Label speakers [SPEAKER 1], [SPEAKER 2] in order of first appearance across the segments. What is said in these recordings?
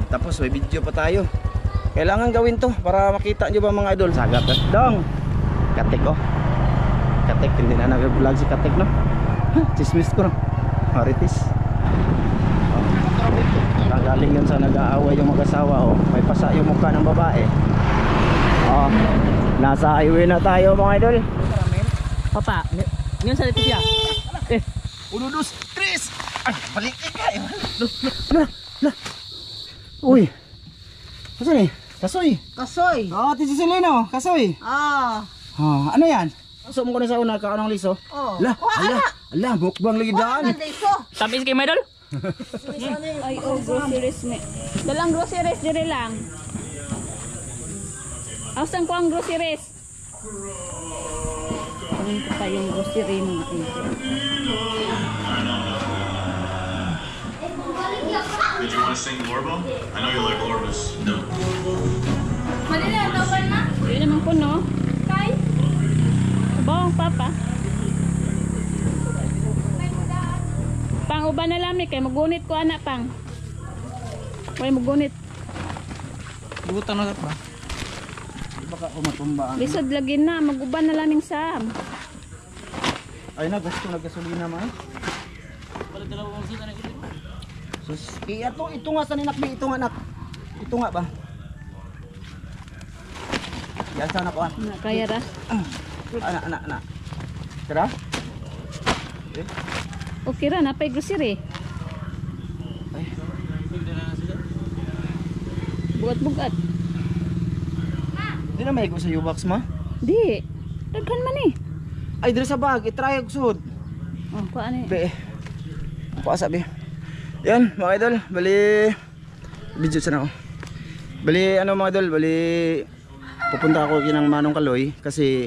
[SPEAKER 1] Tapos may video pa tayo. Kailangan gawin to para makita nyo ba mga idol. Sagat dong. Katik oh. Katik, hindi na nag-vlog si Katik no. Chismis ko no. Maritis. Galing yun sa nag-aaway yung mag-asawa oh. May pasa yung mukha ng babae. Oh, nasa highway na tayo mga idol.
[SPEAKER 2] Papa, ngayon sa dito siya.
[SPEAKER 1] 1, 2, 3. Ay, balik ka eh. Uy. Kasi ni? Kasoy.
[SPEAKER 3] Kasoy.
[SPEAKER 1] Oh, Tito Sileno, kasoy.
[SPEAKER 3] Ah.
[SPEAKER 1] Oh, ano yan? Gusto mo ko na sa una ka anong liso?
[SPEAKER 3] Oh.
[SPEAKER 1] Ala, mukbang lagi daan.
[SPEAKER 2] Tapos kay Idol?
[SPEAKER 4] Ay, oh, groceries me. Dalang groceries, diri lang. Asan ko ang groceries? Kunin ko pa yung grocery mga ito.
[SPEAKER 5] Did you want to sing Lorbo? I know you like Lorbus. No.
[SPEAKER 4] Madali, tawag na? Yun naman ko, no? Kay? Bawang papa. Pang uban na lamig kay magunit ko anak pang. Way magunit.
[SPEAKER 1] Butan na ba? Baka umatumba.
[SPEAKER 4] Lisod lagi na maguban na lamig sam.
[SPEAKER 1] Ay na gusto naggasolina man. Sus, ito nga sa ninakbi, ito nga nak. Ito nga ba? Yan sana ko.
[SPEAKER 4] Na kaya ra.
[SPEAKER 1] Anak. Tara? Okay.
[SPEAKER 4] Okay ra na pay grocery.
[SPEAKER 1] Ay.
[SPEAKER 4] Bugat-bugat.
[SPEAKER 1] Di na may ko sa U-box ma?
[SPEAKER 4] Di. Daghan man eh.
[SPEAKER 1] Ay, dito sa bag, itry og sud.
[SPEAKER 4] Oh, kuan ni.
[SPEAKER 1] Be. Paasa be. Yan, mga idol, bali video sana ako. Bali ano mga idol, bali pupunta ako kinang Manong Kaloy kasi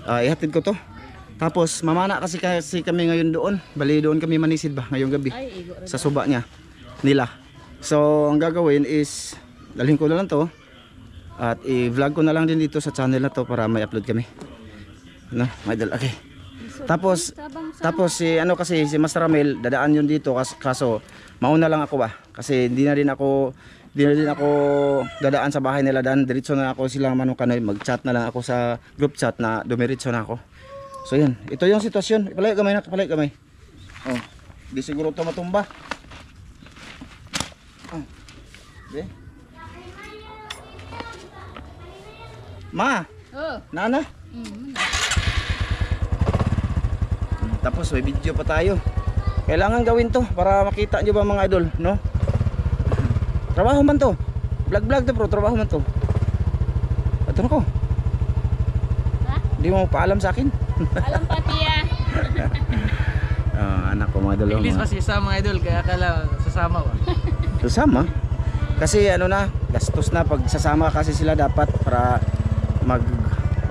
[SPEAKER 1] ihatid ko to. Tapos mamana kasi kami ngayon doon. Bali doon kami manisid ba ngayong gabi. Sa suba niya nila. So ang gagawin is dalhin ko na lang to at i-vlog ko na lang din dito sa channel na to para may upload kami. No, mga idol, okay. Tapos si ano kasi si Master Ramel dadaan yun dito kaso mauna lang ako ba kasi hindi na din ako dadaan sa bahay nila, dan diretso na ako silang Manong Kaloy, mag-chat na lang ako sa group chat na dumiretso na ako. So yan, ito yung sitwasyon. Ipalay kamay. Oh, di siguro ito matumba. Oh. Okay. Ma.
[SPEAKER 4] Oh.
[SPEAKER 1] Nana. Tapos may video pa tayo. Kailangan gawin to para makita nyo ba mga idol, no? Trabaho man to. Vlog to bro, trabaho man to. Ito na ko.
[SPEAKER 4] Ha?
[SPEAKER 1] Hindi mo paalam sa akin.
[SPEAKER 4] Alam pa tiya.
[SPEAKER 1] Anak ko mga idol.
[SPEAKER 2] English kasi sa mga idol kaya kala sasama ba?
[SPEAKER 1] Sasama? Kasi ano na, gastos na pag sasama kasi sila dapat para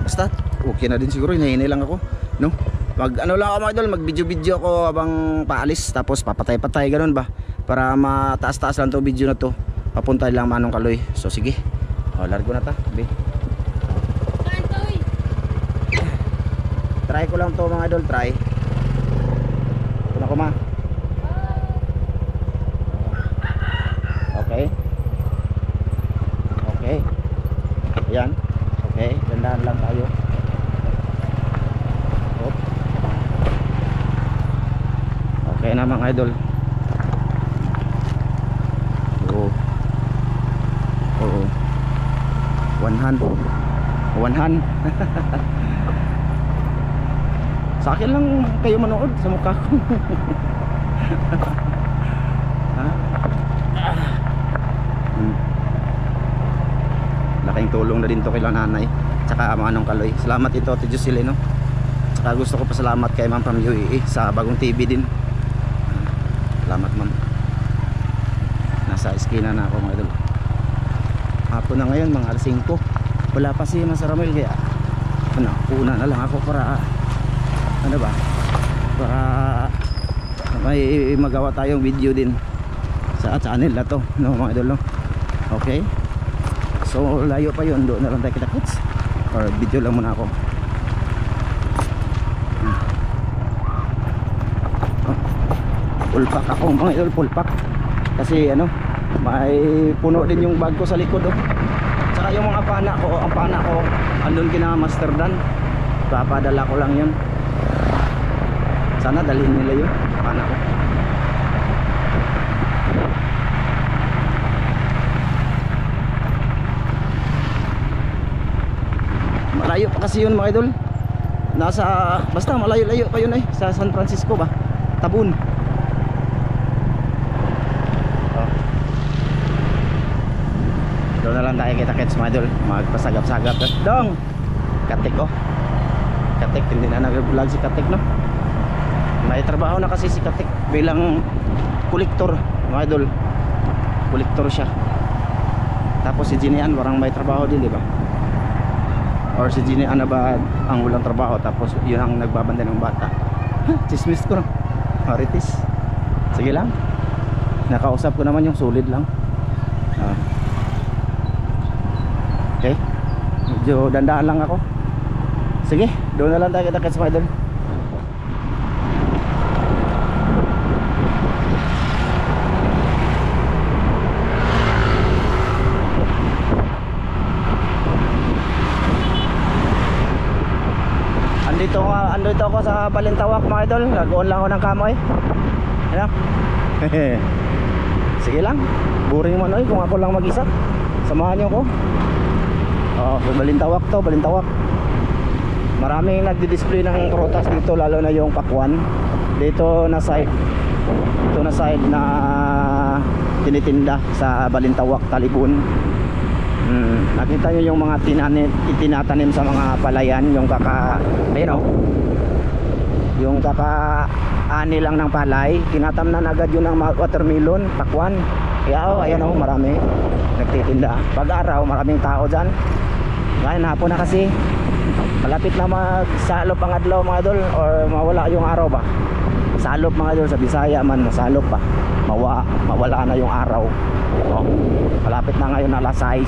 [SPEAKER 1] basta okay na din siguro, hinahinay lang ako, no? Mag ano lang ako mga idol, mag video ako habang paalis, tapos papatay ganun ba para mataas-taas lang to video na to, papunta lang Manong Kaloy. So sige, largo na ta be. Try ko lang to mga idol, try ito na ko ma. Okay, ayan, okay, dandahan lang tayo. Okay na mga idol. Oo. One hand. Sa akin lang kayo manood sa mukha ko. Ha? Laking tulong na din to kay nanay tsaka Manong Kaloy. Salamat ito Ate Jocelyn, no? Tsaka gusto ko pa salamat kay Ma'am from UAE sa bagong TV din. Salamat ma'am. Nasa eskina na ako mga idol. Hapon na ngayon mga alas 5. Wala pa si Master Ramel kaya ano, una na lang ako para ano ba, para may magawa tayong video din sa channel na to, no mga idol, no? Okay, so layo pa yun, doon na lang tayo kita-kits or video lang muna ako. Pulpak ako mga idol, pulpak kasi ano, May puno din yung bag ko sa likod oh. Tsaka yung mga pana ko, ang pana ko andun kina Master Dan. Papadala ko lang yun. Sana dalhin nila yun, pana ko. Malayo pa kasi yun mga idol. Basta malayo-layo pa yun sa San Francisco ba? Tabun. Oh. Doon na lang tayo kita-kits mga idol. Magpasagap-sagap. Dong! Katik oh. Katik, hindi na nag-vlog si Katik no? May trabaho na kasi si Katik bilang kolektor mga idol. Kolektor siya. Tapos si Jinian parang may trabaho din, di ba? Or si Jinian na ba ang walang trabaho tapos yun ang nagbabanda ng bata. Chismis ko no? Maritis. Sige lang. Nakausap ko naman yung solid lang. Okay. Medyo dandaan lang ako. Sige, doon na lang tayo kita kits mga idol. Andito ako sa Balintawak mga idol. Nag-on lang ako ng kamoy. Ano? Sige lang. Boring man kung ako lang mag-isa. Samahan niyo ako. Balintawak to, Balintawak. Maraming nagdi-display ng prutas dito, lalo na yung pakwan. Dito na side na tinitinda sa Balintawak, Talibon. Nakita nyo yung mga itinatanim sa mga palayan, yung yung kakaani lang ng palay, tinatamnan agad yun ng watermelon, pakwan. Kaya ayan marami nagtitinda. Pag-araw maraming tao dyan. Ngayon hapon na kasi, malapit na magsalop ang adlaw mga idol, or mawala yung araw ba. Salop mga idol, sa Bisaya man masalop pa, mawala na yung araw. Malapit na ngayon alas 6,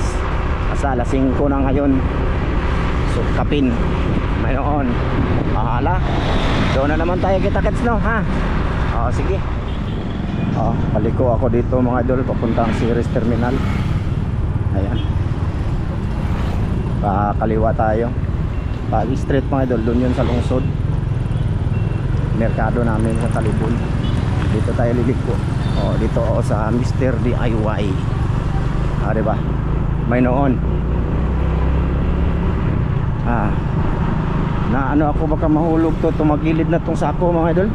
[SPEAKER 1] asa alas 5 na ngayon. So kapin mayroon. Hala, doon na naman tayo kita-kits no ha. Sige. Paliko ako dito mga idol, papuntang Ceres Terminal. Ayan, kaliwa tayo. Pag street mga idol, doon yun sa lungsod. Merkado namin sa Talibon. Dito tayo liliko. Dito sa Mr. DIY. Diba? May noon. Na ano ako, baka mahulog to. Tumagilid na tong sako mga idol.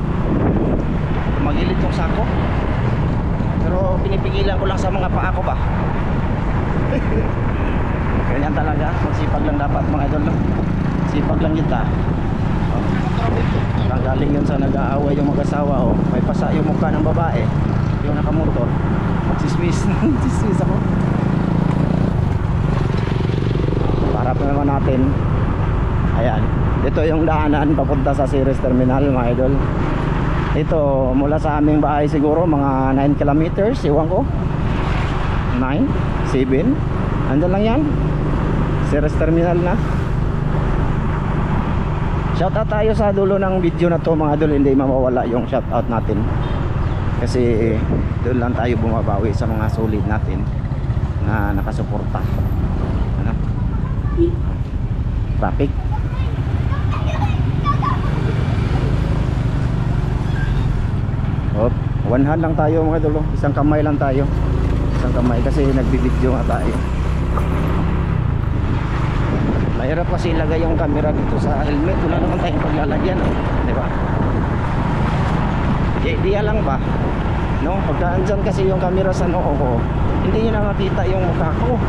[SPEAKER 1] Tumagilid tong sako. Pero pinipigilan ko lang sa mga paa ko ba. Ganyan talaga. Magsipag lang dapat mga idol no? Sipag lang kita. Galing yun sa nag-aaway yung mag-asawa. May pasa yung mukha ng babae, yung nakamotor. Magsismis. Magsismis ako. Para pa naman natin. Ayan, ito yung daanan papunta sa Ceres Terminal mga idol. Ito mula sa aming bahay siguro mga 9 kilometers, iwan ko 9, 7. Andun lang yan, Ceres Terminal na. Shoutout tayo sa dulo ng video na to mga idol. Hindi mawawala yung shoutout natin, kasi doon lang tayo bumabawi sa mga solid natin na nakasuporta. Ano? Traffic. One hand lang tayo mga idol. Isang kamay lang tayo. Isang kamay kasi nagbibideo nga tayo. Mahirap kasi ilagay yung camera dito sa helmet. Wala naman tayong paglalagyan, di ba? Idea lang ba? No? Pagka andyan kasi yung camera sa noo ko, hindi nyo na makita yung mukha ko.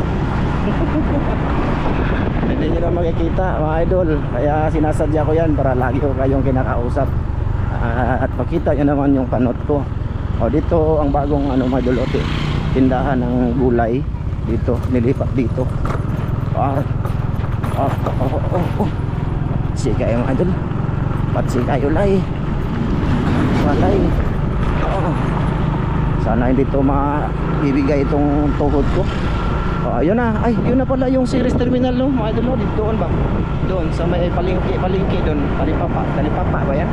[SPEAKER 1] Hindi nyo na makikita mga idol. Kaya sinasadya ko yan para lagi ko kayong kinakausap. At makita nyo naman yung panot ko. Dito ang bagong mga idol, tindahan ng gulay. Dito, nilipat dito. Sika yung mga idol. Patsi kayo lay. Walay. Sana hindi ito maibigay itong tuhod ko. Ayun na. Ay, yun na pala yung Ceres Terminal no. Mga idol, doon ba? Doon sa may palengke doon. Talipapa ba yan?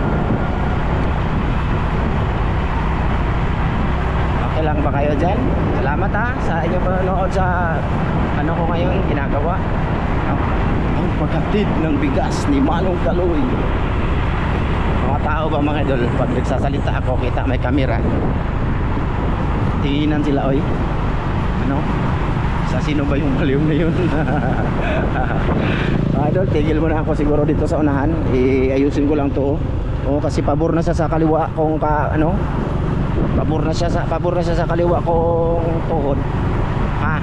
[SPEAKER 1] Okay lang ba kayo dyan? Salamat ha sa inyong panonood sa ano ko ngayon ginagawa. Ang paghatid ng bigas ni Manong Kaloy. Mga tao ba mga idol, pag nagsasalita ako, kita may camera, tinginan sila, oy. Ano? Sa sino ba yung baliw na yun? Mga idol, tigil muna ako siguro dito sa unahan. Ayusin ko lang to. Oo, kasi pabor na siya sa kaliwa kung ano? Pabor na siya sa kaliwa kong tuhod. Ha?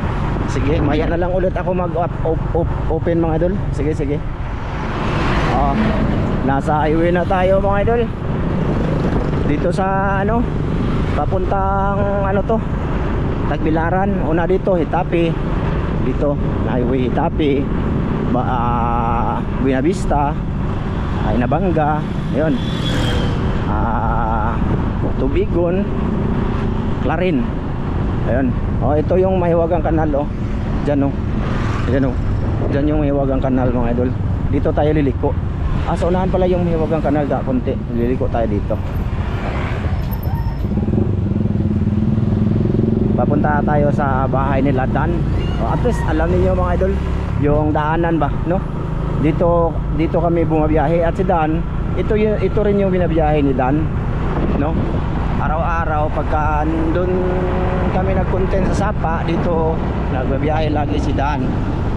[SPEAKER 1] Sige, maya na lang ulit ako mag-open mga idol. Sige. Nasa highway na tayo mga idol. Dito sa ano? Papuntang ano to? Tagbilaran. Una dito, Hitapi. Dito, highway Hitapi. Buena Vista. Nabangga. Ayun. Tubigon, Clarin. Ayun. Ito yung Mahiwagang Kanal, oh. Diyan, oh. Diyan, oh. Diyan yung Mahiwagang Kanal mga idol. Dito tayo liliko. Sa unahan pala yung Mahiwagang Kanal, konti. Liliko tayo dito. Papunta tayo sa bahay nila Dan. At least alam niyo mga idol, yung daanan ba, no? Dito kami bumabiyahe at si Dan, ito rin yung binabiyahe ni Dan, no? Araw-araw pagka doon kami nagkontent sa Sapa, dito nagbabiyahe lagi si Dan.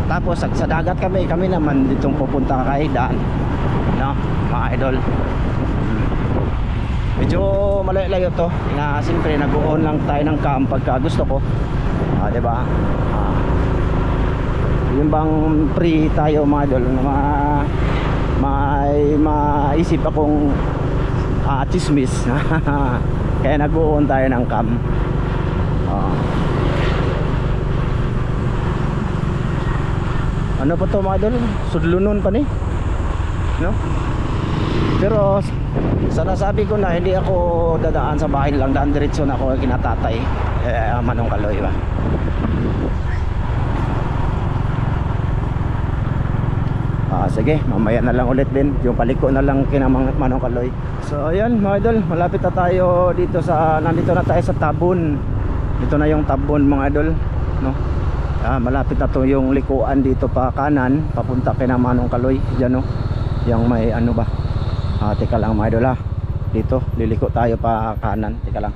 [SPEAKER 1] Tapos sa dagat kami naman ditong pupunta kay Dan, no? Mga idol. Medyo malayo to. Siyempre nag-on lang tayo ng cam pagka gusto ko. Diba? Yung bang free tayo mga idol na may maisip akong chismis. Kaya nag-on tayo ng cam. Ano pa to mga idol? Sudlunon pa ni, no? Pero sa nasabi ko na hindi ako dadaan sa bahay lang, daan diretso na ako kinatatay Manong Kaloy ba. Sige, mamaya na lang ulit din yung paliko na lang kina Manong Kaloy. So ayan mga idol, malapit na tayo dito nandito na tayo sa Tabon. Dito na yung Tabon mga idol, no? Malapit na to yung likuan dito pa kanan papunta kina Manong Kaloy. Diyan, no? Yung may ano ba? Teka lang mga idol ha. Dito, liliko tayo pa kanan. Teka lang.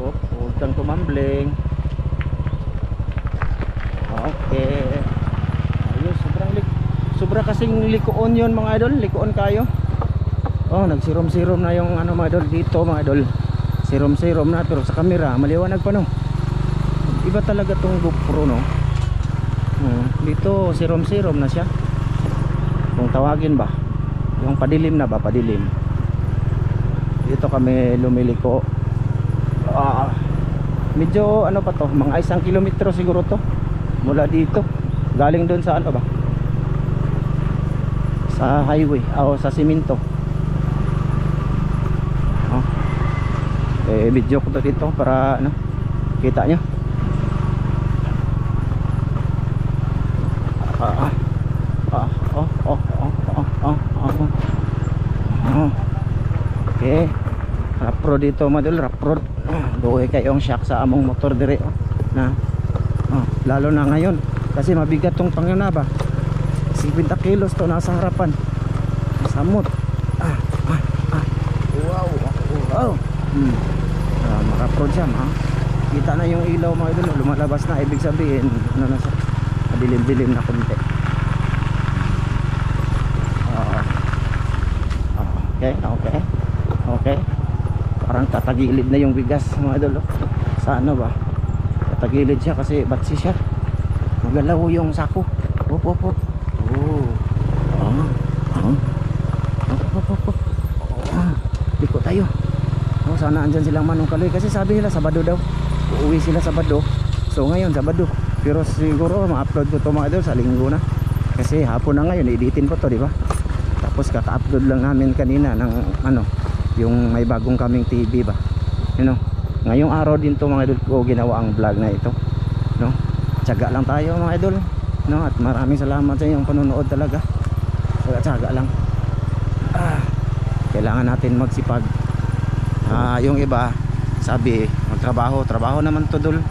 [SPEAKER 1] Huwag kang tumambling. Okay. Ayun, sobra kasing likoon yun mga idol. Likoon kayo. Nagsirom-sirom na yung ano mga idol dito mga idol. Sirom-sirom na pero sa camera maliwanag pa, no? Iba talaga tong GoPro, no? Dito sirom-sirom na siya. Kung tawagin ba, yung padilim na ba, padilim. Dito kami lumiliko. Medyo ano pa to, mga 1 kilometro siguro to mula dito. Galing doon sa ano ba, sa highway o sa simento. Video ko to dito para ano, kita nyo. Okay, rap road dito madul, rap road. Duhay kayong shock sa among motor dire na. Lalo na ngayon kasi mabigat tong panguna ba. 50 kilos to nasa harapan. Samot. Wow. Rap road siya, ha. Kita na yung ilaw mga idol, lumalabas na, ibig sabihin ano na siya, dilim-dilim na konti. Okay. Parang tatagilid na yung bigas mga idol. Sa ano ba? Tatagilid siya kasi batsi siya. Magalaw yung sako. Op. Liko tayo. Sana andyan silang Manong Kaloy kasi sabi nila Sabado daw. Uuwi sila Sabado. So ngayon Sabado. Pero siguro ma-upload ko to mga idol sa Linggo na. Kasi hapon na ngayon, editin ko to, di ba? Tapos kaka-upload lang namin kanina ng ano, yung may bagong kaming TV ba. Ngayong araw din to mga idol ko ginawa ang vlog na ito, no? Tiyaga lang tayo mga idol, no? At maraming salamat sa inyong panonood talaga. Tiyaga lang. kailangan natin magsipag. Yung iba sabi magtrabaho, trabaho naman to dul,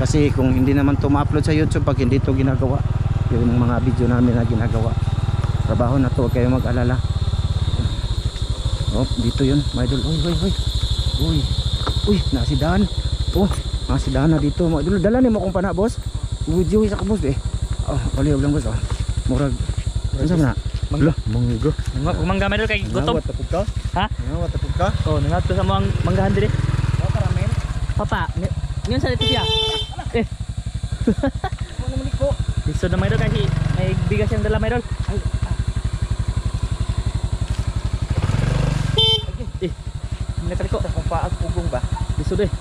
[SPEAKER 1] kasi kung hindi naman to ma-upload sa YouTube pag hindi to ginagawa, yung mga video namin na ginagawa, trabaho na to, huwag kayo mag-alala. Oh, dito yun mga idol. Uy, nasidahan. Oh, nasidahan na dito mga idol. Dala ni mo kung pana boss. Uy, sa boss eh. Oh, baliw lang boss. Oh, murag ano na? Mangga. Mangga.
[SPEAKER 2] Mangga my idol kay gutom.
[SPEAKER 1] Ngawat tapog ka?
[SPEAKER 2] Ha?
[SPEAKER 1] Ngawat tapog ka?
[SPEAKER 2] Oh, nangato sa mga manggahan diri.
[SPEAKER 1] Oh, karamen.
[SPEAKER 2] Papa, ngayon sa dito siya.
[SPEAKER 1] Ano naman ko?
[SPEAKER 2] Gusto na my idol kasi may bigas siyang dala my idol. Nakaliko
[SPEAKER 1] Sa papaag pugong ba?
[SPEAKER 2] gusto deh.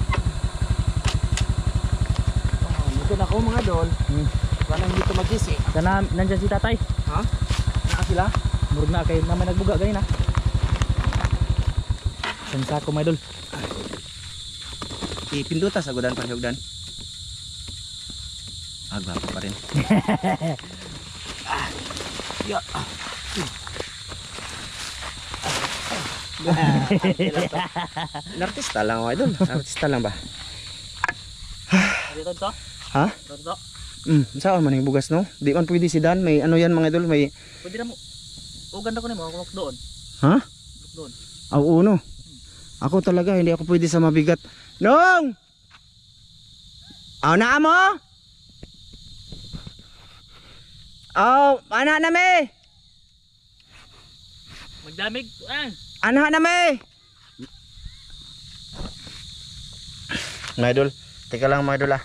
[SPEAKER 1] Dito na ako mga idol. Parang dito magisi.
[SPEAKER 2] Sana nandiyan si tatay.
[SPEAKER 1] Ha? Naka sila?
[SPEAKER 2] Murag na kay naman nagbuga ganina. Sansa ko my idol.
[SPEAKER 1] Ipinduta sa gudan pa hugdan. Gwapo pa rin. Ya. Artista lang ako idol. Artista lang ba?
[SPEAKER 2] Dito to.
[SPEAKER 1] Ha?
[SPEAKER 2] Dito.
[SPEAKER 1] Saan man yung bugas no? Di man pwede si Dan. May ano yan mga idol. May...
[SPEAKER 2] Pwede na mo. O ganda ko nimo ako doon.
[SPEAKER 1] Ha?
[SPEAKER 2] Doon.
[SPEAKER 1] Uno. Ako talaga hindi ako pwede sa mabigat. Nong! Na mo? Anak na me!
[SPEAKER 2] Magdamig.
[SPEAKER 1] Anak na me! Mga idol, teka lang mga idol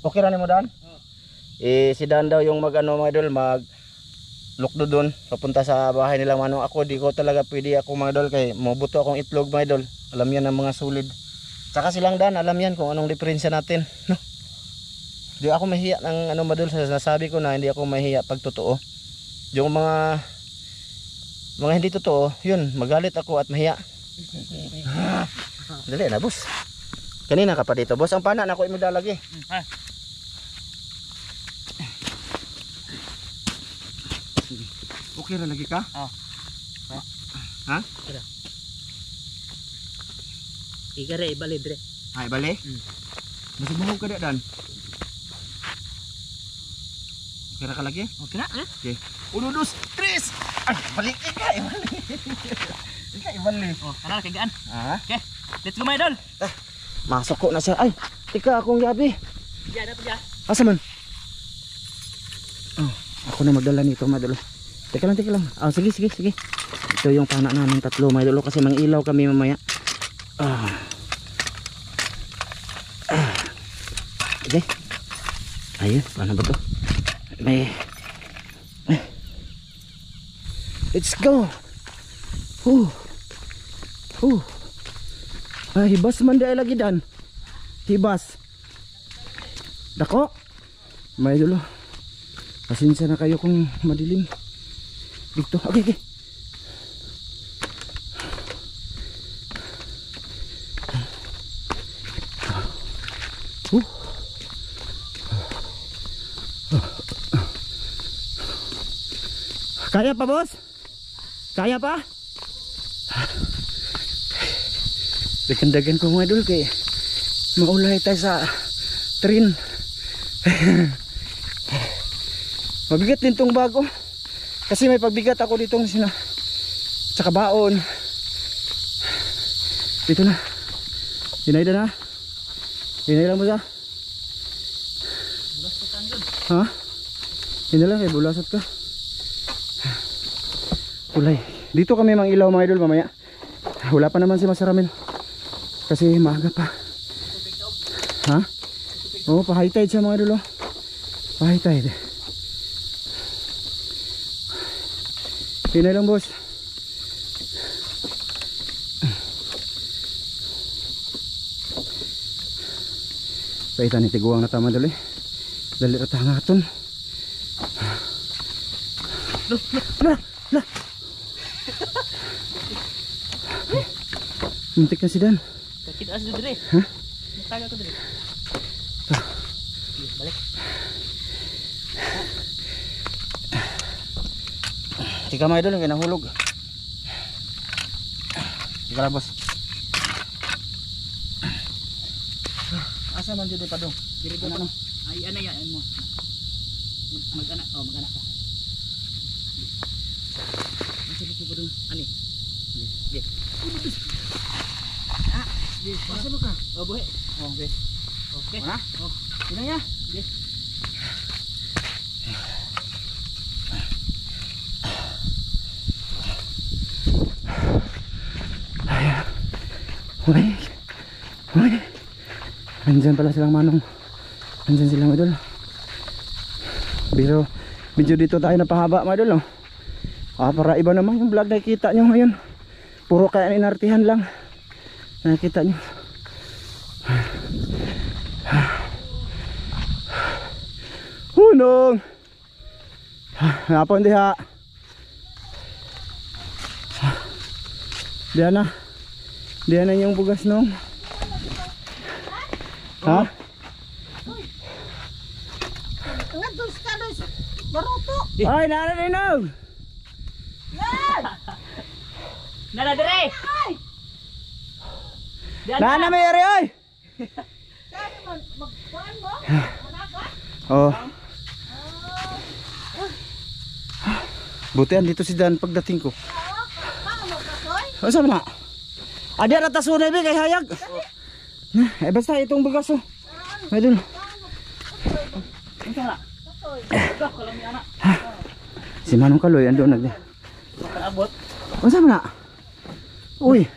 [SPEAKER 1] okay na mo Dan? Si Dan daw yung mga idol, lukdo doon, papunta sa bahay nilang manong. Ako, di ko talaga pwede ako mga idol, kay mabuto akong itlog mga idol. Alam yan ang mga sulid. Tsaka silang Dan, alam yan kung anong diferensya natin. No? Di ako mahiya ng mga idol, nasabi ko na hindi ako mahiya pag totoo. Yung mga hindi totoo, yun, magalit ako at mahiya. Dali na boss. Kanina ka pa dito boss, ang pana na ako imudalagi. Okay ra lagi ka? Ha?
[SPEAKER 2] Igare ibali dire.
[SPEAKER 1] Ay bali? Masubong ka Dan. Okay ra ka lagi?
[SPEAKER 2] Okay na.
[SPEAKER 1] Okay. 1, 2, 3. Ay, balik ka. Ibali.
[SPEAKER 2] Oh, kana kay gaan.
[SPEAKER 1] Okay.
[SPEAKER 2] Let's go my idol.
[SPEAKER 1] Masok ko na siya. Ay, tika akong gabi.
[SPEAKER 2] Diyan na diyan.
[SPEAKER 1] Asa man? Ako na magdala nito, madalo. Teka lang. Sige. Ito yung pana namin tatlo, madalo, kasi mangilaw kami mamaya. Okay. Ayun, paano ba to? Let's go. Hibas man di ay lagi Dan. Hibas. Dako. May dulo. Pasensya na kayo kung madilim. Dito. Okay. Kaya pa boss? Kaya pa? Dagan-dagan ko mga idol kay maulay tayo sa train. Mabigat din tong bago kasi may pagbigat ako ditong tsaka baon. Dito na. Dinayda lang mo siya. Ha? Hindi lang kay bulasot ka. Ulay. Dito kami mang ilaw mga idol mamaya. Wala pa naman si Masaramil kasi maaga pa. Ha? Oo, pa high tide siya mga idol. Pa high tide. Pinay lang boss. Paitan ni tiguang na tama dali. Dali ra tangaton. Lah. Muntik na si Dan.
[SPEAKER 2] Sakit as dire.
[SPEAKER 1] Ha?
[SPEAKER 2] Taga ko dire. Balik.
[SPEAKER 1] Tika mga idol, nahulog. Ika lang, boss. Asa man dyan pa dong?
[SPEAKER 2] Diri ko ano? Ay ano yan mo. Mag-anak ka. Masa ko pa dun? Ani. Di.
[SPEAKER 1] Asa mo ka?
[SPEAKER 2] Oh, buhi.
[SPEAKER 1] Okay.
[SPEAKER 2] Okay.
[SPEAKER 1] Mana?
[SPEAKER 2] Oh,
[SPEAKER 1] Sino niya?
[SPEAKER 2] di.
[SPEAKER 1] Uy. Uy. Nandyan pala silang manong. Nandyan silang idol. Pero medyo dito tayo napahaba mga idol. Oh. Para iba naman yung vlog nakikita nyo ngayon. Puro kaya inartihan lang. Nakikita nyo. Hunong. Hapon diha. Diyan na. Diyan na yung bugas nung. Ha? Ay, narinig!
[SPEAKER 2] Nana dire.
[SPEAKER 1] Nana may eri ay! Oh. Buti andito si Dan pagdating ko. O saan na? Adi na tasunay be kay hayag. Eh basta itong bugas oh. Idol.
[SPEAKER 2] Unsa na? Ikaw kalam ni anak.
[SPEAKER 1] Si Manong Kaloy ando nag.
[SPEAKER 2] Makaabot.
[SPEAKER 1] O saan na? Uy.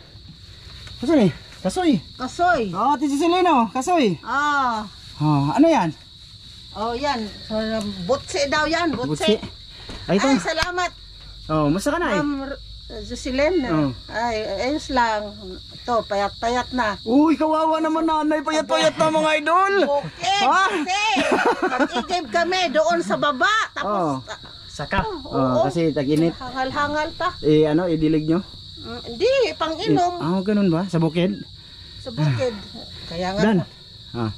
[SPEAKER 1] Asa ni? Kasoy.
[SPEAKER 3] Kasoy.
[SPEAKER 1] Oh, Titi Silino, kasoy.
[SPEAKER 3] Ah.
[SPEAKER 1] Oh, ano yan?
[SPEAKER 3] Oh, yan. So, butse daw yan.
[SPEAKER 1] Butsi.
[SPEAKER 3] Butse.
[SPEAKER 1] Ay ito.
[SPEAKER 3] Ay, salamat.
[SPEAKER 1] Oh, musta ka na eh?
[SPEAKER 3] Jocelyn.
[SPEAKER 1] Oh.
[SPEAKER 3] Ay, ayos lang. Ito, payat-payat na.
[SPEAKER 1] Uy, kawawa naman nanay, payat-payat na mga idol.
[SPEAKER 3] Bukid.
[SPEAKER 1] Ha?
[SPEAKER 3] Kasi, mag-igib kami doon sa baba. Tapos,
[SPEAKER 2] Saka.
[SPEAKER 1] Oh, kasi tag-init.
[SPEAKER 3] hangal-hangal pa.
[SPEAKER 1] Eh ano, idilig nyo?
[SPEAKER 3] Hindi, pang-inom.
[SPEAKER 1] Ganun ba? Sa bukid?
[SPEAKER 3] Sa bukid. Kaya nga.
[SPEAKER 1] Dan. Ah.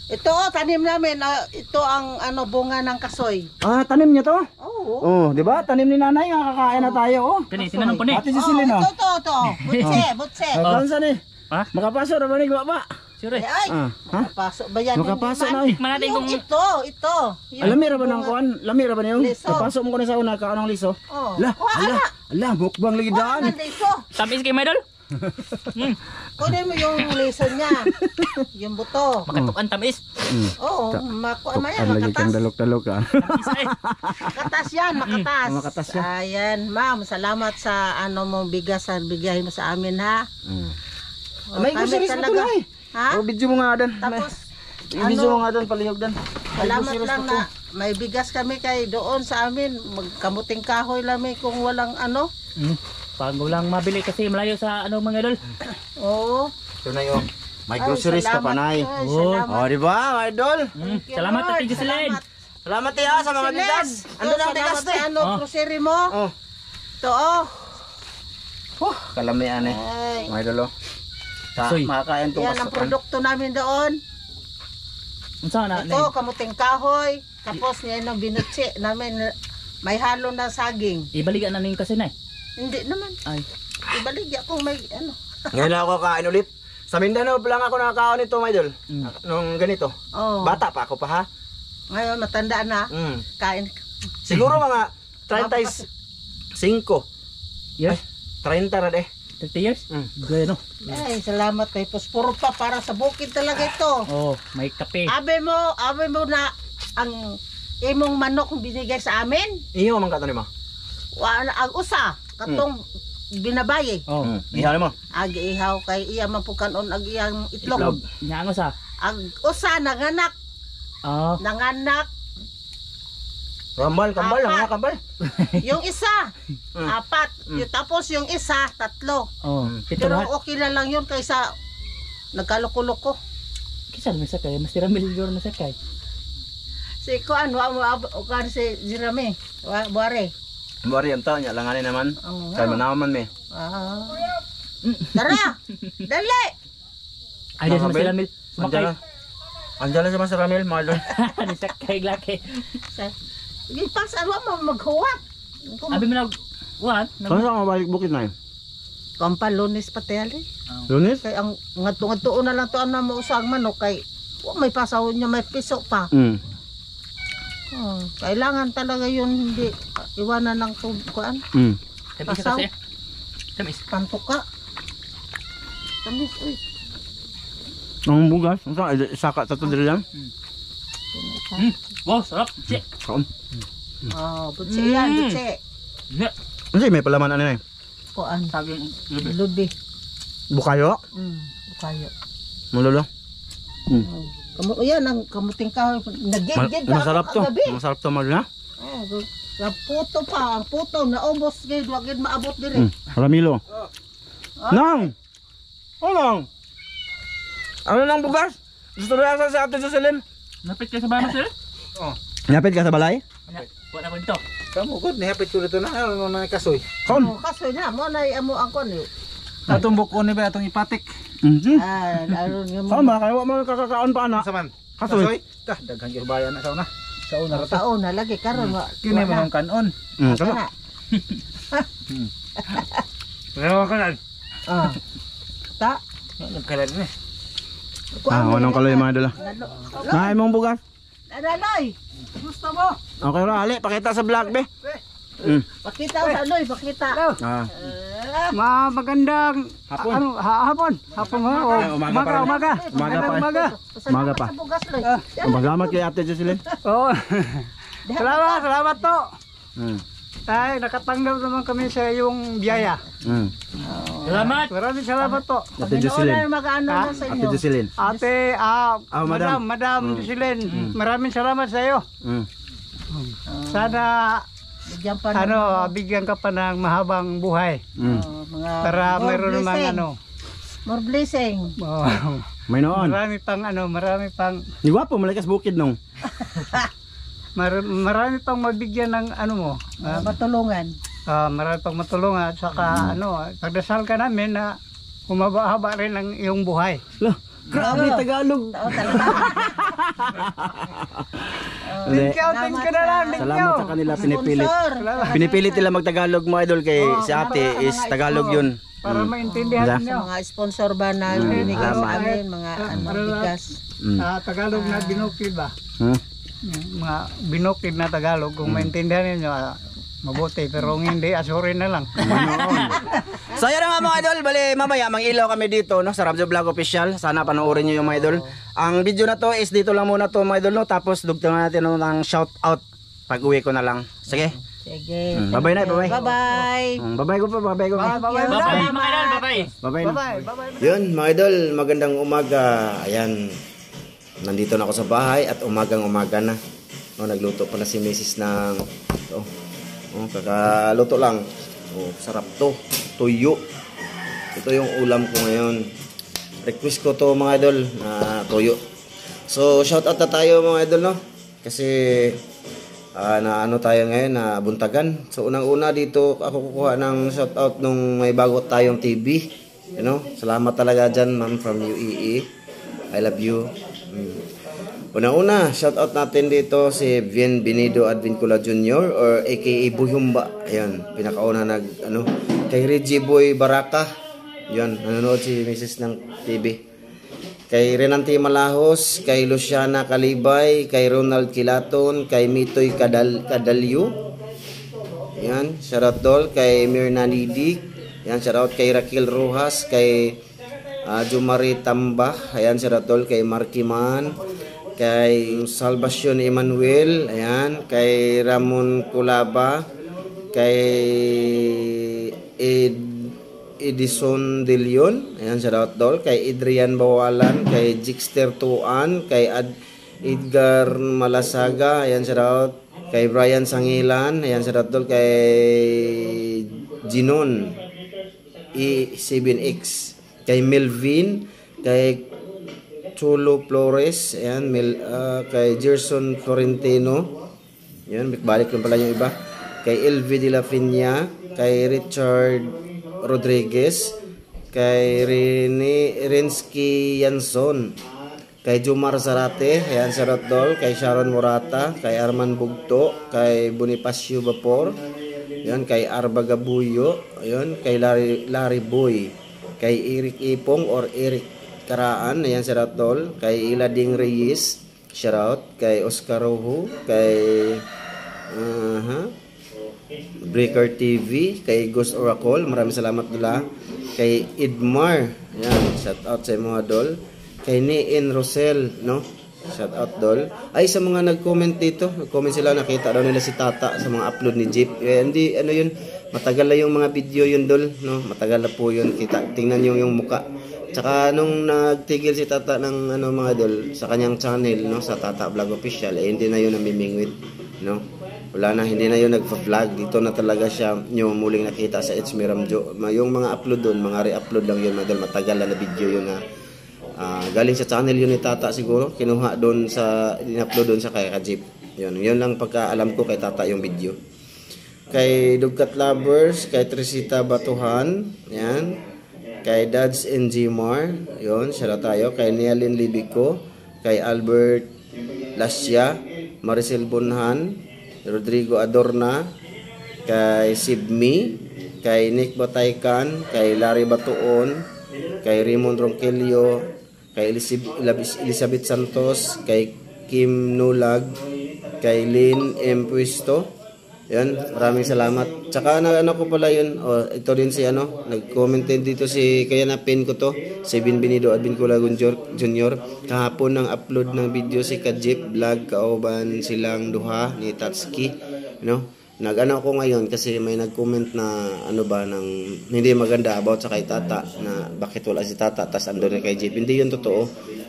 [SPEAKER 3] Ito, tanim namin. Ito ang bunga ng kasoy.
[SPEAKER 1] Tanim niya to?
[SPEAKER 3] Oo.
[SPEAKER 1] Oh, di ba? Tanim ni nanay, kakain na tayo, oh.
[SPEAKER 2] Kani tinanong ko ni.
[SPEAKER 1] Ate Cecilin, oh.
[SPEAKER 3] Ito. Butse, butse.
[SPEAKER 1] Kansan eh?
[SPEAKER 2] Ha?
[SPEAKER 1] Makapasok na ba ni baba?
[SPEAKER 2] Sure.
[SPEAKER 3] Ay,
[SPEAKER 1] Ha?
[SPEAKER 3] makapasok ba yan?
[SPEAKER 1] Makapasok
[SPEAKER 3] Hindi
[SPEAKER 1] na
[SPEAKER 3] man.
[SPEAKER 1] eh.
[SPEAKER 2] Tikman natin
[SPEAKER 3] Yung
[SPEAKER 2] kung
[SPEAKER 3] ito. Yung
[SPEAKER 1] Lamira ba ng kuan? Lamira ba niyo?
[SPEAKER 3] Liso.
[SPEAKER 1] Kapasok mo ko na sa una, kaanong liso?
[SPEAKER 3] Oh.
[SPEAKER 1] Ala, mukbang lagi daan.
[SPEAKER 3] Ano liso?
[SPEAKER 2] tamis kay Maidol.
[SPEAKER 3] Kunin mo yung liso niya. Yung buto.
[SPEAKER 2] Makatukan tamis.
[SPEAKER 3] Oo, mayan,
[SPEAKER 1] Lagi kang
[SPEAKER 3] makatas.
[SPEAKER 1] dalok-dalok ka.
[SPEAKER 2] Tamis ay.
[SPEAKER 3] Makatas yan, makatas.
[SPEAKER 1] makatas yan.
[SPEAKER 3] Ayan, ma'am, salamat sa mong bigas na bigahin mo sa amin, ha? Oh,
[SPEAKER 1] May
[SPEAKER 3] kami
[SPEAKER 1] groceries pa
[SPEAKER 3] talaga.
[SPEAKER 1] to na eh.
[SPEAKER 3] Ha?
[SPEAKER 1] Oh, video mo nga dan.
[SPEAKER 3] Tapos,
[SPEAKER 1] Video mo nga dan, palihog dan. May
[SPEAKER 3] salamat
[SPEAKER 1] groceries
[SPEAKER 3] lang
[SPEAKER 1] pa to.
[SPEAKER 3] na may bigas kami kay doon sa amin. Magkamuting kahoy lang kung walang
[SPEAKER 2] Bago lang mabili kasi malayo sa mga idol.
[SPEAKER 3] Oo.
[SPEAKER 1] Ito na yung may
[SPEAKER 3] Ay,
[SPEAKER 1] groceries ka
[SPEAKER 3] salamat.
[SPEAKER 1] panay.
[SPEAKER 3] Ay,
[SPEAKER 2] Oh.
[SPEAKER 3] salamat.
[SPEAKER 1] Oh, di ba, mga idol?
[SPEAKER 3] Thank you,
[SPEAKER 2] Salamat
[SPEAKER 3] Lord.
[SPEAKER 2] Ate Jocelyn.
[SPEAKER 3] Salamat.
[SPEAKER 1] Salamat ya sa mga bigas. Ando na ang bigas
[SPEAKER 3] Salamat
[SPEAKER 1] te.
[SPEAKER 3] sa grocery mo.
[SPEAKER 1] Oh.
[SPEAKER 3] Ito, oh.
[SPEAKER 1] Kalamian eh.
[SPEAKER 3] Ay.
[SPEAKER 1] Mga idol oh.
[SPEAKER 2] Soy.
[SPEAKER 1] Makakain tong
[SPEAKER 3] Yan ang
[SPEAKER 1] kasukan.
[SPEAKER 3] produkto namin doon.
[SPEAKER 2] Unsa na?
[SPEAKER 3] Ito, kamuting kahoy. Tapos yan ang binutsi namin. May halo na saging.
[SPEAKER 2] Ibaligan na ning kasi na.
[SPEAKER 3] Hindi naman.
[SPEAKER 2] Ay.
[SPEAKER 3] Ibaligya kung may
[SPEAKER 1] Ngayon lang ako kain ulit. Sa Mindanao pa lang ako nakakaon nito, mga idol. Nung ganito.
[SPEAKER 3] Oh.
[SPEAKER 1] Bata pa ako pa ha.
[SPEAKER 3] Ngayon, matanda na.
[SPEAKER 1] Mm.
[SPEAKER 3] Kain.
[SPEAKER 1] Siguro mga 35.
[SPEAKER 2] Yes.
[SPEAKER 1] 30 na deh.
[SPEAKER 2] 30 years?
[SPEAKER 1] Mm.
[SPEAKER 2] Gano.
[SPEAKER 3] Ay, salamat kay Posporo pa para sa bukid talaga ito.
[SPEAKER 2] Oh, may kape.
[SPEAKER 3] Abe mo na ang imong manok binigay sa amin.
[SPEAKER 1] Iyo man kato nimo.
[SPEAKER 3] Wala ang usa katong binabayi.
[SPEAKER 2] Oh.
[SPEAKER 1] Ihalo mo.
[SPEAKER 3] Ag ihaw kay iya man pukanon ag iyang itlog.
[SPEAKER 2] Nyaango sa.
[SPEAKER 3] Ang usa nanganak,
[SPEAKER 2] Oh.
[SPEAKER 1] Kambal
[SPEAKER 3] Apat.
[SPEAKER 1] lang nga kambal.
[SPEAKER 3] yung isa
[SPEAKER 1] Mm.
[SPEAKER 3] 4. Yung tapos yung isa 3.
[SPEAKER 2] Oh. Pito
[SPEAKER 3] Pero
[SPEAKER 2] lahat.
[SPEAKER 3] okay na lang yun kaysa nagkaloko-loko.
[SPEAKER 2] Kisa may sakay, mas tiramil siguro na sakay.
[SPEAKER 3] Si Kuan o kan si Jirame. Buare.
[SPEAKER 1] Bari ang taon niya langanin naman.
[SPEAKER 3] Oo.
[SPEAKER 1] Kay manaman me.
[SPEAKER 3] Ah. Tara! Dali!
[SPEAKER 2] Ay, di sa mas
[SPEAKER 1] Nakabel?
[SPEAKER 2] tiramil. Sumakay.
[SPEAKER 1] Andiyan na si Master Ramil, mga idol.
[SPEAKER 2] Ni sakay laki.
[SPEAKER 3] Gipas ano mo maghuwat.
[SPEAKER 2] Abi mo na. What?
[SPEAKER 1] Saan sa mabalik bukid na yun?
[SPEAKER 3] Kampa Lunes pati ali.
[SPEAKER 1] Lunes?
[SPEAKER 3] Kay ang ngadto na lang to ang mo usang manok kay wa may pasahod niya may piso pa. Kailangan talaga yun hindi iwanan ng kuan.
[SPEAKER 2] Tamis
[SPEAKER 3] Pasaw.
[SPEAKER 2] kasi. Tamis.
[SPEAKER 3] Pantuka. Tamis uy.
[SPEAKER 1] Ang bugas, saka sa to diri lang.
[SPEAKER 2] Wow, sarap. Che.
[SPEAKER 1] Kaon.
[SPEAKER 3] Butsi yan, butsi.
[SPEAKER 1] Ano may palaman ano na
[SPEAKER 3] Kuan.
[SPEAKER 2] Sabi yung lubi.
[SPEAKER 3] Lubi.
[SPEAKER 1] Bukayo?
[SPEAKER 3] Bukayo.
[SPEAKER 1] Mulolo.
[SPEAKER 3] Kamu yan ang kamuting kahoy nagigid
[SPEAKER 1] Masarap to. Masarap to magna.
[SPEAKER 3] Ang puto pa, ang puto naubos gid wa gid maabot diri.
[SPEAKER 1] Ramilo. Nang. Nang. Ano nang bugas? Gusto rin asa sa Ate Jocelyn?
[SPEAKER 2] Napit ka sa bahay sir?
[SPEAKER 1] Napit ka sa balay?
[SPEAKER 2] Wala ko dito.
[SPEAKER 6] Kamu gud nihapit ko dito na ano na kasoy.
[SPEAKER 1] Kaon.
[SPEAKER 3] Kaso na mo na amo ang kon.
[SPEAKER 6] Atong buko ni ba atong ipatik.
[SPEAKER 3] Aron nga mo.
[SPEAKER 1] Sama kayo mo kakakaon pa ana.
[SPEAKER 6] Saman.
[SPEAKER 1] Kasoy.
[SPEAKER 6] Tah daghang gibayan na sauna. Sauna ra ta.
[SPEAKER 3] Taon na lagi karon wa.
[SPEAKER 6] Kini man ang kanon.
[SPEAKER 1] Kana.
[SPEAKER 6] Pero kanan.
[SPEAKER 3] Ta.
[SPEAKER 6] Nagkalan ni.
[SPEAKER 1] Anong kaloy mga dala? Naay mong bugas.
[SPEAKER 3] Adaloy. Gusto mo?
[SPEAKER 1] Okay ra ali, pakita sa vlog be.
[SPEAKER 3] Pakita sa loy, pakita.
[SPEAKER 6] Magandang
[SPEAKER 1] Hapon.
[SPEAKER 6] hapon. Hapon mo.
[SPEAKER 1] Umaga pa rin.
[SPEAKER 6] Umaga.
[SPEAKER 1] Umaga pa.
[SPEAKER 3] Sa bugas loy.
[SPEAKER 1] Salamat kay Ate Jocelyn.
[SPEAKER 6] Oh. Salamat to. Ay, nakatanggap naman kami sa iyong biyaya.
[SPEAKER 2] Salamat.
[SPEAKER 6] Maraming salamat to.
[SPEAKER 1] Ate Jocelyn.
[SPEAKER 3] Mag-ano na sa
[SPEAKER 1] Ate
[SPEAKER 3] inyo.
[SPEAKER 1] Jocelyn.
[SPEAKER 6] Ate, Madam Jocelyn, maraming salamat sa iyo. Sana
[SPEAKER 3] Bigyan pa ng
[SPEAKER 6] bigyan ka pa ng mahabang buhay
[SPEAKER 3] mga
[SPEAKER 6] para
[SPEAKER 3] more
[SPEAKER 6] mayroon
[SPEAKER 3] blessing.
[SPEAKER 6] namang
[SPEAKER 3] More blessing.
[SPEAKER 1] May noon.
[SPEAKER 6] marami pang
[SPEAKER 1] Ni wapo malakas bukid nung.
[SPEAKER 6] marami pang mabigyan ng mo.
[SPEAKER 3] Matulungan.
[SPEAKER 6] Marami pang matulungan at saka pagdasal ka namin na humaba-haba rin ang iyong buhay.
[SPEAKER 1] Lah, grabe Tagalog.
[SPEAKER 6] Thank you na lang.
[SPEAKER 1] Salamat sa kanila pinipilit.
[SPEAKER 3] Sponsor.
[SPEAKER 1] Pinipilit nila magtagalog mo idol kay si Ate is Tagalog yun.
[SPEAKER 6] Para maintindihan
[SPEAKER 3] Sa
[SPEAKER 6] niyo.
[SPEAKER 3] mga sponsor ba na binigay sa amin, mga bigas.
[SPEAKER 6] Tagalog na binukid ba? Mga binukid na Tagalog, kung maintindihan niyo, mabuti. Pero kung hindi, asurin na lang.
[SPEAKER 1] So yun nga mga idol, bali mamaya mangilaw kami dito no, sa Rabjo Vlog Official. Sana panoorin nyo yung mga idol. Ang video na to is dito lang muna to mga idol no, tapos dugtungan natin ng shout out pag uwi ko na lang. Sige.
[SPEAKER 3] Sige.
[SPEAKER 1] Bye-bye na, bye-bye.
[SPEAKER 3] Bye-bye.
[SPEAKER 1] Bye-bye ko pa, bye-bye ko.
[SPEAKER 2] Bye-bye mga idol. Bye-bye.
[SPEAKER 1] Bye-bye na. Yun mga idol, magandang umaga. Ayan, nandito na ako sa bahay at umagang-umaga na. No, nagluto pa na si Mrs. ng kakaluto lang. Sarap to. Tuyo. Ito yung ulam ko ngayon. Request ko to mga idol na tuyo. So shout out na tayo mga idol no. Kasi na ano tayo ngayon na buntagan. So unang-una dito ako kukuha ng shout out nung may bago tayong TV. You know? Salamat talaga dyan ma'am from UAE. I love you. Una-una, shout out natin dito si Bien Benido Advincula Jr. or aka Buyumba. Ayan, pinakauna kay Reggie Boy Baraka. Yan, nanonood si Mrs. ng TV. Kay Renante Malahos, kay Luciana Kalibay, kay Ronald Kilaton, kay Mitoy Kadalyo. Yan, shoutout dol kay Mirna Nidik. Yan, shoutout kay Raquel Rojas, kay Jumari Tambah. Ayan, shoutout dol kay Markiman. Kay Salvacion Emmanuel, ayan, kay Ramon Culaba, kay Edison De Leon, ayan, shoutout dol, kay Adrian Bawalan, kay Jixter Tuan, kay Edgar Malasaga, ayan, shoutout, kay Brian Sangilan, ayan, shoutout dol, kay Ginon E7X, kay Melvin, kay Chulo Flores, ayan, kay Gerson Florentino, yan, balik lang pala yung iba, kay LV de la Piña, kay Richard Rodriguez, kay Rensky Yanson, kay Jumar Zarate, ayan, Sarot Dol, kay Sharon Morata, kay Arman Bugto, kay Bonifacio Vapor, Yan, kay Arba Gabuyo. Ayun, kay Larry Boy. Kay Eric Ipong or Eric Karaan. Ayan, shout out tol. Kay Ilading Reyes. Shout out. Kay Oscar Rojo. Kay Breaker TV. Kay Ghost Oracle. Maraming salamat nila. Kay Idmar. Ayan, shout out sa mga dol. Kay Nien Rosel, no? Shout out dol. Ay, sa mga nag-comment dito, nag-comment sila, nakita daw nila si Tata sa mga upload ni Jeep. Hindi, ano yun, matagal na yung mga video yun dol, no? Matagal na po yun. Tingnan nyo yung muka. Tsaka nung nagtigil si Tata ng ano mga dol, sa kanyang channel, no? Sa Tata Vlog Official, hindi na yun namimingwit, no? Wala na, hindi na yun nagpa-vlog. Dito na talaga siya nyo muling nakita sa It's Miramjo. Yung mga upload doon, mga re-upload lang yun, mga dol. Matagal na video yun na galing sa channel yun ni Tata siguro, kinuha doon sa in-upload doon sa kay Kajip. Yun lang pagkaalam ko kay Tata yung video. Kay Dugkat Lovers, kay Trisita Batuhan, yan. Kay Dads and Gmar, yun, siya tayo. Kay Nialin Libico, kay Albert Lasya, Maricel Bunhan, Rodrigo Adorna, kay Sibmi, kay Nick Bataykan, kay Larry Batuon, kay Raymond Ronquillo, kay Elizabeth Santos, kay Kim Nulag, kay Lynn M. Puesto. Yan, maraming salamat. Tsaka ano ko pala yun, ito din si ano, nag-comment din dito si, kaya na-pin ko to, si Binbinido at Binculagon Jr. Kahapon ng upload ng video si Kajip Vlog, kauban silang duha ni Tatsuki, no? Nag-ano ako ngayon kasi may nag-comment na ano ba ng hindi maganda about sa kay Tata, na bakit wala si Tata tas ando na kay Jeep. Hindi yun totoo.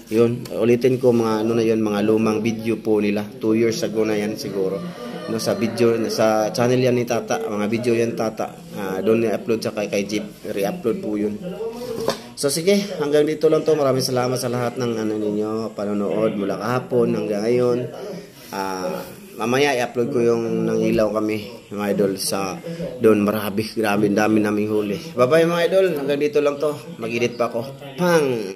[SPEAKER 1] Yun, ulitin ko mga ano na yun, mga lumang video po nila. 2 years ago na yan siguro. No, sa video, sa channel yan ni Tata, mga video yan Tata. Doon ni-upload sa kay Jeep. Re-upload po yun. So sige, hanggang dito lang to. Maraming salamat sa lahat ng ano ninyo, panonood mula kahapon hanggang ngayon. Mamaya i-upload ko yung nangilaw kami mga idol sa doon. Grabe dami naming huli. Bye bye mga idol, hanggang dito lang to. Mag-edit pa ako. Pang!